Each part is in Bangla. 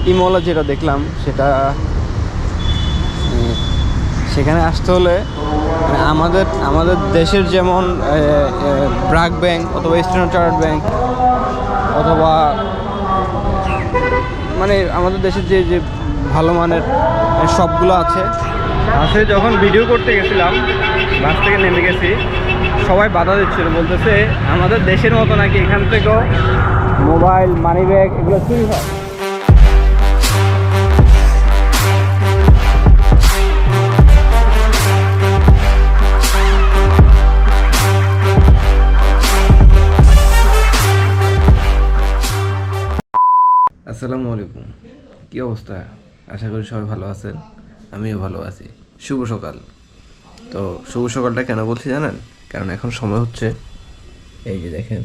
ইমলা যেটা দেখলাম সেটা সেখানে আসতে হলে মানে আমাদের দেশের যেমন ব্র্যাক ব্যাংক অথবা স্ট্যান্ডার্ড চার্টার্ড ব্যাংক অথবা মানে আমাদের দেশের যে যে ভালো মানের শপগুলো আছে যখন ভিডিও করতে গেছিলাম বাস থেকে নেমে গেছি, সবাই বাধা দিচ্ছিল, বলতেছে আমাদের দেশের মতো নাকি এখান থেকেও মোবাইল মানি ব্যাগ এগুলো চুরি হয়। আসসালামু আলাইকুম, কী অবস্থা? আশা করি সবাই ভালো আছেন, আমিও ভালো আছি। শুভ সকাল। তো শুভ সকালটা কেন বলছি জানেন? কারণ এখন সময় হচ্ছে এই যে দেখেন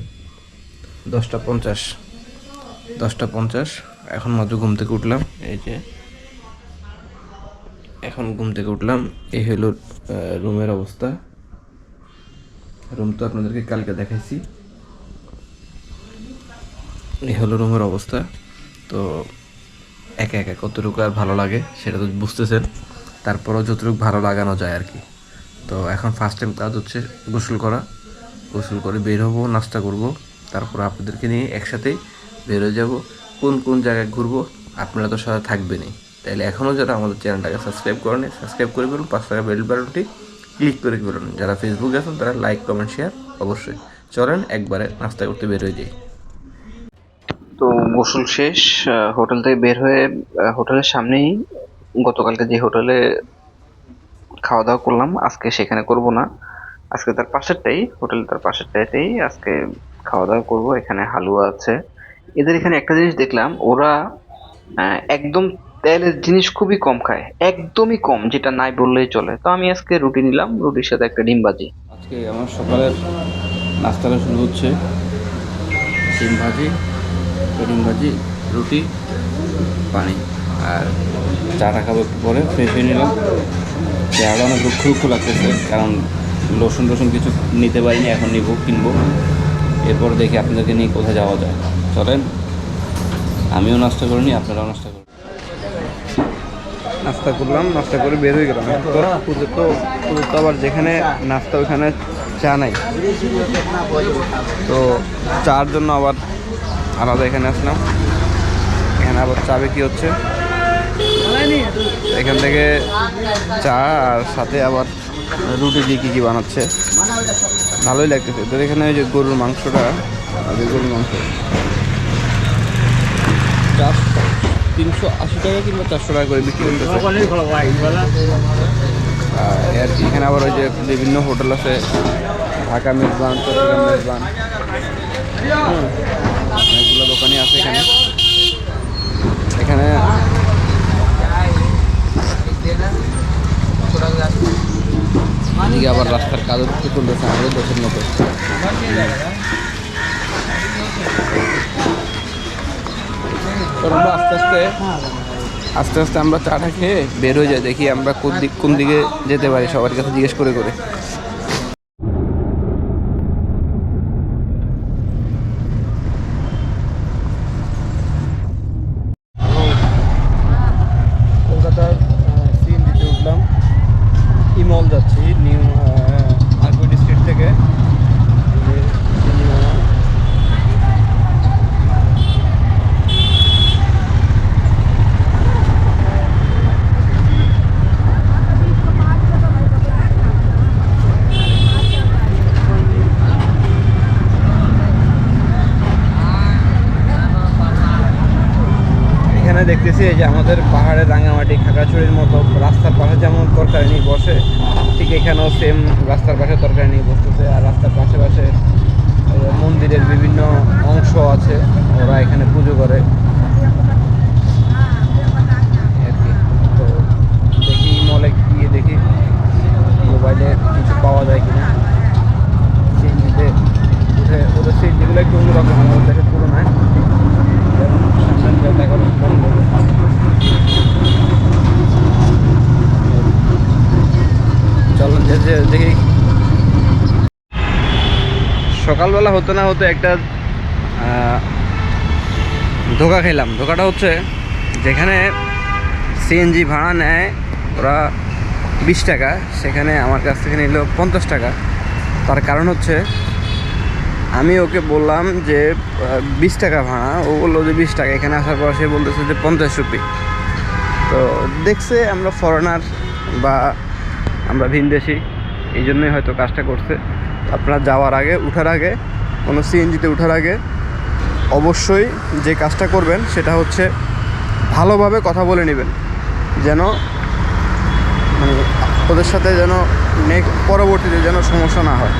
10:50 এখন মাত্র ঘুম থেকে উঠলাম। এই যে এখন ঘুম থেকে উঠলাম, এই হলো রুমের অবস্থা। রুম তো আপনাদেরকে কালকে দেখাইছি। এই হলো রুমের অবস্থা। তো একা একা কতটুকু আর ভালো লাগে সেটা তো বুঝতেছেন, তারপরও যতটুকু ভালো লাগানো যায় আর কি। তো এখন ফার্স্ট টাইম কাজ হচ্ছে গোসল করা। গোসল করে বের হবো, নাস্তা করব, তারপর আপনাদেরকে নিয়ে একসাথেই বের হয়ে যাবো। কোন কোন জায়গায় ঘুরবো আপনারা তো সাথে থাকবেনই। তাইলে এখনও যারা আমাদের চ্যানেলটাকে সাবস্ক্রাইব করেনি, সাবস্ক্রাইব করে ফেলুন, 5 টাকা বেল বাটনটি ক্লিক করে ফেলুন। যারা ফেসবুকে আছেন তারা লাইক কমেন্ট শেয়ার অবশ্যই। চলেন একবারে নাস্তা করতে বের হয়ে যাই। তো গোসল শেষ, হোটেল থেকে বের হয়ে হোটেলের সামনেই গতকালকে যে হোটেলে খাওয়া দাওয়া করলাম আজকে সেখানে করব না, আজকে তার পাশেরটাই হোটেল, তার পাশেরটাতেই আজকে খাওয়া দাওয়া করব। এখানে হালুয়া আছে। এদের এখানে একটা জিনিস দেখলাম, ওরা একদম তেলের জিনিস খুবই কম খায়, একদমই কম, যেটা নাই বললেই চলে। তো আমি আজকে রুটি নিলাম, রুটির সাথে একটা ডিম ভাজি। আজকে আমার সকালের নাস্তাটা শুরু হচ্ছে ডিম ভাজি, ডিম ভাজি, রুটি, পানি, আর চাটা খাবো একটু পরে। ফ্রেশ হয়ে নিলাম। চেহারা অনেক রুক্ষ রুক্ষ লাগতেছে, কারণ রসুন কিছু নিতে পারিনি, এখন নিবো, কিনবো। এরপর দেখি আপনাদেরকে নিয়ে কোথায় যাওয়া যায়। চলেন, আমিও নাস্তা করিনি, আপনারাও নাস্তা করুন। নাস্তা করলাম, নাস্তা করে বের হয়ে গেলাম। পুজো তো আবার যেখানে নাস্তা ওইখানে চা নাই, তো চার জন্য আবার আলাদা এখানে আসলাম। এখানে আবার চা বিক্রি হচ্ছে, এখান থেকে চা আর সাথে আবার রুটি দিয়ে কী বানাচ্ছে, ভালোই লাগতেছে। তো এখানে ওই যে গরুর মাংসটা, গরুর মাংস 380 টাকা কিংবা 400 টাকা করে বিক্রি করতেছে। আর এখানে আবার ওই যে বিভিন্ন হোটেল আছে, ঢাকা মেজবান, চট্টগ্রাম মেজবান, অনেকগুলো দোকানই আছে এখানে। এখানে এদিকে আবার রাস্তার কাজ চলতেছে আমাদের দেশের মতো। আস্তে আস্তে আমরা চাটা খেয়ে বের হয়ে যাই, দেখি আমরা কোন দিকে যেতে পারি, সবার কাছে জিজ্ঞেস করে। কলকাতার সিএনজিতে উঠলাম, ইমল যাচ্ছি, নিউ মার্কেট স্ট্রিট থেকে। এখানে দেখতেছি এই যে আমাদের পাহাড়ের রাঙামাটি, খাগড়াছড়ির মতো রাস্তার পাশে যেমন তরকারি নিয়ে বসে, ঠিক এখানেও সেম রাস্তার পাশে তরকারি নিয়ে বসতেছে। আর রাস্তার পাশে মন্দিরের বিভিন্ন অংশ আছে, ওরা এখানে পুজো করে আর কি। তো দেখি মলে গিয়ে দেখি মোবাইলে কিছু পাওয়া যায় কিনা। সিএনজিতে উঠে ওদের সিএনজিগুলো একটু অন্যরকম, আমাদের দেশের তুলনায়। চলেন দেখি। সকালবেলা হতে না হতে একটা ধোকা খেলাম। ধোকাটা হচ্ছে যেখানে সিএনজি ভাড়া নেয় ওরা 20 টাকা, সেখানে আমার কাছ থেকে নিল 50 টাকা। তার কারণ হচ্ছে আমি ওকে বললাম যে 20 টাকা ভাড়া, ও বললো যে 20 টাকা। এখানে আসার পর সে বলতেছে যে 50 রুপি। তো দেখছে আমরা ফরেনার বা আমরা ভিনদেশি, এই জন্যই হয়তো কাজটা করছে। আপনারা যাওয়ার আগে, উঠার আগে, কোনো সিএনজিতে উঠার আগে অবশ্যই যে কাজটা করবেন সেটা হচ্ছে ভালোভাবে কথা বলে নেবেন, যেন মানে ওদের সাথে যেন পরবর্তীতে যেন সমস্যা না হয়।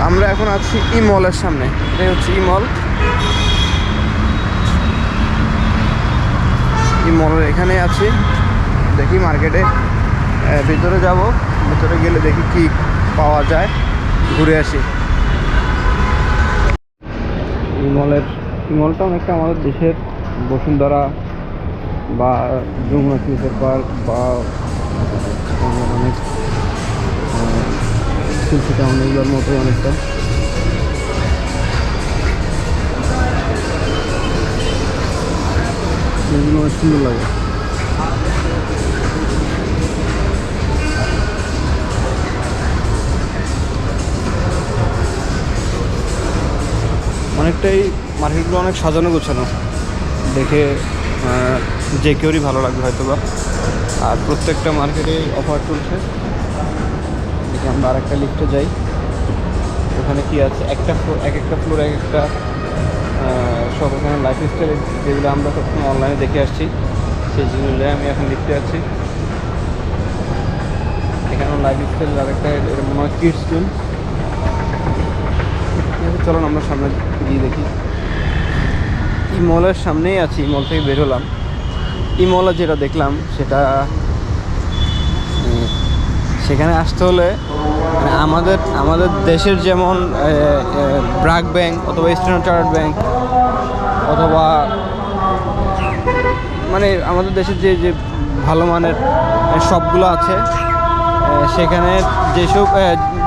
আমরা এখন আছি ই মলের সামনে, এটাই হচ্ছে ই মল। ই মলের এখানে আছি, দেখি মার্কেটে ভিতরে যাব, ভিতরে গেলে দেখি কি পাওয়া যায়, ঘুরে আসি। ই মলটা অনেকটা আমাদের দেশের বসুন্ধরা বা যমুনা ফিউচার পার্ক বা অনেক শিল্পী টাউন এগুলোর মতোই অনেকটা। এগুলো অনেক সুন্দর লাগে। অনেকটাই মার্কেটগুলো অনেক সাজানো গোছানো, দেখে যে কেউরই ভালো লাগবে হয়তো বা। আর প্রত্যেকটা মার্কেটে অফার চলছে। দেখি আমরা আরেকটা লিফটে যাই, ওখানে কি আছে, এক একটা ফ্লোর এক একটা সব ওখানে লাইফস্টাইল, যেগুলো আমরা সবসময় অনলাইনে দেখে আসছি সেই জিনিসগুলো আমি এখন লিফটে আছি। এখানে লাইফস্টাইল আরেকটা, এটা মনে হয় কিডস রুম। চলুন আমরা সামনে গিয়ে দেখি। ই মলের সামনেই আছি, মল থেকে বের হলাম। ই মলে যেটা দেখলাম সেটা, সেখানে আসতে হলে মানে আমাদের দেশের যেমন ব্র্যাক ব্যাংক অথবা স্ট্যান্ডার্ড চার্টার্ড ব্যাংক অথবা মানে আমাদের দেশের যে ভালো মানের শপগুলো আছে, সেখানে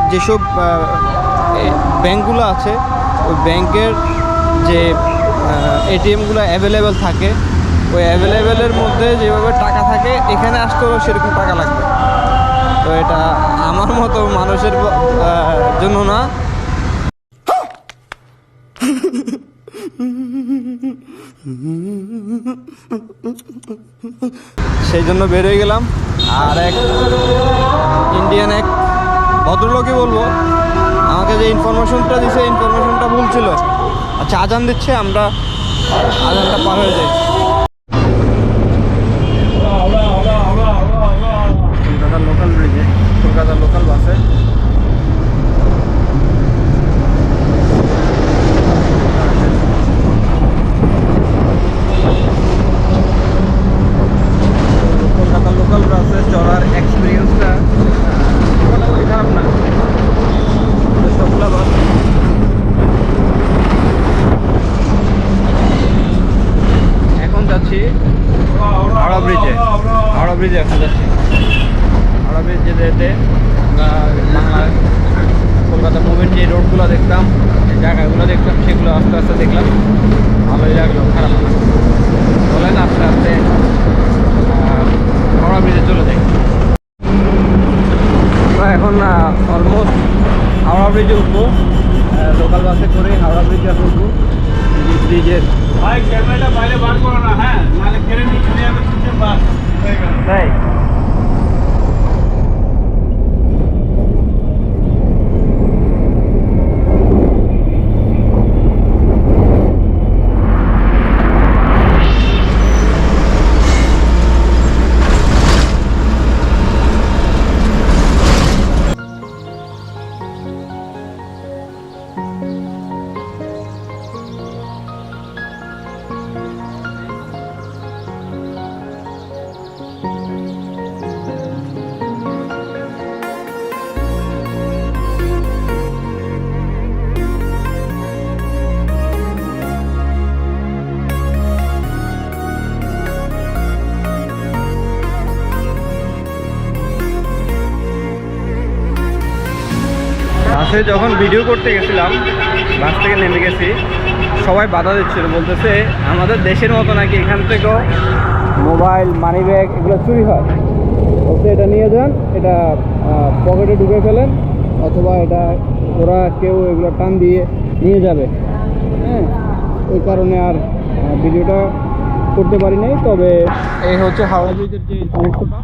যেসব ব্যাংকগুলো আছে ওই ব্যাংকের যে এটিএমগুলো অ্যাভেলেবেল থাকে, ওই অ্যাভেলেবেলের মধ্যে যেভাবে টাকা থাকে এখানে আসতেও সেরকম টাকা লাগবে। তো এটা আমার মতো মানুষের জন্য না। সেই জন্য বের হয়ে গেলাম। আর এক ইন্ডিয়ান এক ভদ্রলোকই বলবো, আমাকে যে ইনফরমেশনটা দিছে ইনফরমেশনটা ভুল ছিল। আচ্ছা, আজান দিচ্ছে, আমরা আজানটা পার হয়ে যাই। কলকাতার লোকাল ব্রিজে, কলকাতার লোকাল বাসে চড়ার এক্সপিরিয়েন্সটা মোটামুটি খারাপ না। সবগুলো বাস এখন যাচ্ছি হাওড়া ব্রিজে এখন যাচ্ছি। হাওড়া ব্রিজ যেতে যেতে আমরা বাংলা কলকাতা মুভের যে রোডগুলো দেখতাম, যে জায়গাগুলো দেখতাম, সেগুলো আস্তে আস্তে দেখলাম, ভালোই লাগলো, খারাপ না। বলেন আস্তে আস্তে হাওড়া ব্রিজে চলে যাই। আমরা এখন অলমোস্ট হাওড়া ব্রিজে উঠবো, লোকাল বাসে করে হাওড়া ব্রিজে এখন উঠবো। ব্রিজের ক্যামেরাটা বাইরে বার করো না, হ্যাঁ, নাহলে কেড়ে নিয়ে চলে যাবে বাস। তাই বাসে যখন ভিডিও করতে গেছিলাম, বাস থেকে নেমে গেছি, সবাই বাধা দিচ্ছিল, বলতেছে আমাদের দেশের মতো নাকি এখান থেকেও মোবাইল, মানি ব্যাগ এগুলো চুরি হয়। বলতে এটা নিয়ে যান, এটা পকেটে ঢুকে ফেলেন, অথবা এটা ওরা কেউ এগুলো টান দিয়ে নিয়ে যাবে। হ্যাঁ, ওই কারণে আর ভিডিওটা করতে পারি নাই। তবে এই হচ্ছে হাওড়া ব্রিজের যে সমস্যাটা।